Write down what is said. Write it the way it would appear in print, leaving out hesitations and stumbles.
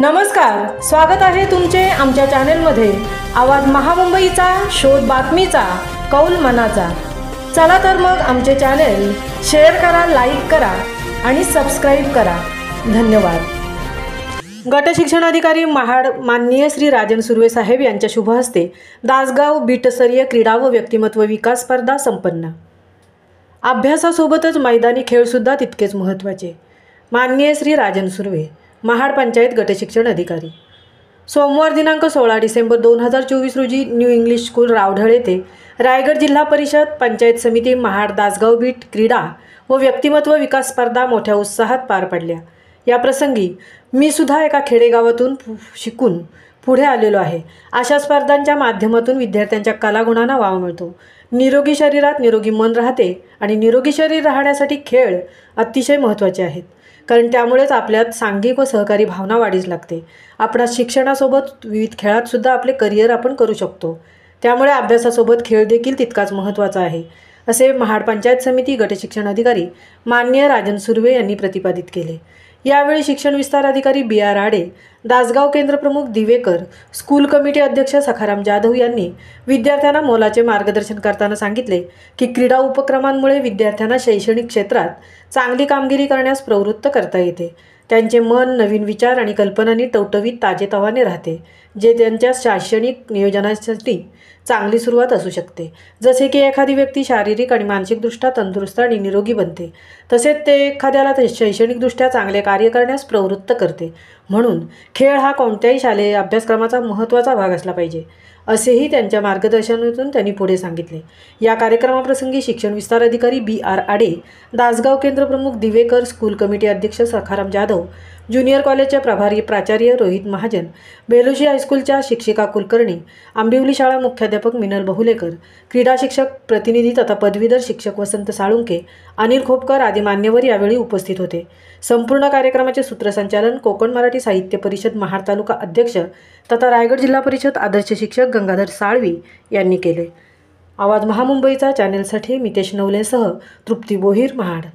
नमस्कार, स्वागत आहे तुमचे आमच्या चॅनलमध्ये। आवाज महामुंबईचा, शोध बातमीचा, कौल मनाचा। चला तर मग आमचे चॅनल शेअर करा, लाईक करा आणि सबस्क्राइब करा। धन्यवाद। गट शिक्षण अधिकारी महाड माननीय श्री राजन सुर्वे साहेब यांच्या शुभ हस्ते दासगाव बीटस्तरीय क्रीडा व व्यक्तिमत्व विकास स्पर्धा संपन्न। अभ्यासासोबतच मैदानी खेळ सुद्धा तितकेच महत्त्वाचे। माननीय श्री राजन सुर्वे, महाड पंचायत गट शिक्षण अधिकारी। सोमवार दिनांक 16 डिसेंबर 2024 रोजी न्यू इंग्लिश स्कूल रावढळ येथे रायगड जिल्हा परिषद पंचायत समिती महाड दासगाव बीट क्रीडा व व्यक्तिमत्व विकास स्पर्धा मोठ्या उत्साहात पार पडल्या। या प्रसंगी मी सुद्धा एका खेडेगावातून शिकून पुढे आलेलो आहे। अशा स्पर्धांच्या माध्यमातून विद्यार्थ्यांच्या कलागुणांना वाव मिळतो। निरोगी शरीरात निरोगी मन राहते आणि निरोगी शरीर राहण्यासाठी खेळ अतिशय महत्त्वाचे आहेत, कारण त्यामुळेच आपल्यात सांघिक व सहकारी भावना वाढीस लागते। आपण शिक्षणासोबत विविध खेळात सुद्धा आपले करिअर आपण करू शकतो। त्यामुळे अभ्यासासोबत खेळ देखील तितकाच महत्त्वाचा आहे, असे महाड पंचायत समिती गट शिक्षण अधिकारी माननीय राजन सुर्वे यांनी प्रतिपादित केले। यावेळी शिक्षण विस्तार अधिकारी BR आडे, दासगाव केंद्र प्रमुख दिवेकर, स्कूल कमिटी अध्यक्ष सखाराम जाधव यांनी विद्यार्थ्यांना मोलाचे मार्गदर्शन करताना सांगितले की क्रीडा उपक्रमांमुळे विद्यार्थ्यांना शैक्षणिक क्षेत्रात चांगली कामगिरी करण्यास प्रवृत्त करता येते। त्यांचे मन नवीन विचार आणि कल्पनांनी टवटवीत ताजेतवाने राहते, जे त्यांच्या शैक्षणिक नियोजनासाठी चांगली सुरुवात असू शकते। जसे की एखादी व्यक्ती शारीरिक आणि मानसिकदृष्ट्या तंदुरुस्त आणि निरोगी बनते, तसेच ते एखाद्याला शैक्षणिकदृष्ट्या चांगले कार्य करण्यास प्रवृत्त करते। म्हणून खेळ हा कोणत्याही शालेय अभ्यासक्रमाचा महत्त्वाचा भाग असला पाहिजे, असेही त्यांच्या मार्गदर्शनातून त्यांनी पुढे सांगितले। या कार्यक्रमाप्रसंगी शिक्षण विस्तार अधिकारी BR आडे, दासगाव केंद्र प्रमुख दिवेकर, स्कूल कमिटी अध्यक्ष सखाराम जाधव, ज्युनियर कॉलेजचे प्रभारी प्राचार्य रोहित महाजन, बेलोशी हायस्कूलच्या शिक्षिका कुलकर्णी, आंबिवली शाळा मुख्याध्यापक मिनल बहुलेकर, क्रीडा शिक्षक प्रतिनिधी तथा पदवीधर शिक्षक वसंत साळुंके, अनिल खोपकर आदी मान्यवर यावेळी उपस्थित होते। संपूर्ण कार्यक्रमाचे सूत्रसंचालन कोकण मराठी साहित्य परिषद महाड तालुका अध्यक्ष तथा रायगड जिल्हा परिषद आदर्श शिक्षक गंगाधर साळवी यांनी केले। आवाज महामुंबईचा चॅनलसाठी मितेश नवलेसह तृप्ती बोहीर, महाड।